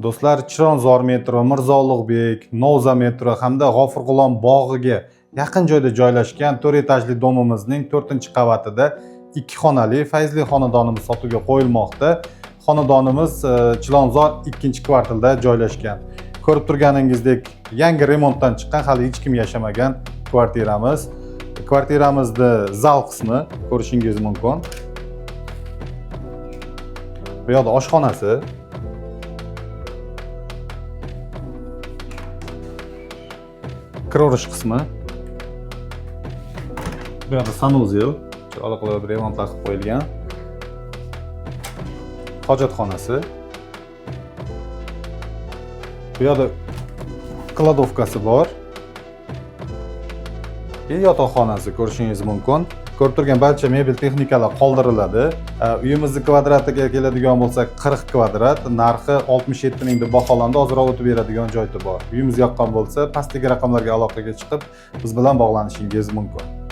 Do'stlar, Chilonzor metro, Mirzo Ulug'bek, Novza metro hamda G'ofur G'ulom bog'iga yaqin joyda joylashgan 4 etajli domimizning 4-qavatida 2 xonali fayzli xonadonimiz sotuvga qo'yilmoqda. Xonadonimiz Chilonzor 2-kvartalda joylashgan. Ko'rib turganingizdek, yangi remontdan chiqqan, hali hech kim yashamagan kvartiramiz. Kvartiramizda zal qismi ko'rishingiz mumkin. Bu yoqda oshxonasi, kirorish qismi, bu yoqda sanuzel, allaqalay remontlar qilib qo'yilgan. Hojatxonasi, bu yoqda kladovkasi bor. Yotoqxonasi ko'rishingiz mumkin. Ko'rib turgan barcha mebel texnikalar qoldiriladi. Uyimizni kvadratiga keladigan bo'lsak 40 kvadrat, narxi 67 ming deb baholandi. Ozroq o'tib beradigan joyi bor. Uyimiz yoqqan bo'lsa, pastdagi raqamlarga aloqaga chiqib, biz bilan bog'lanishingiz mumkin.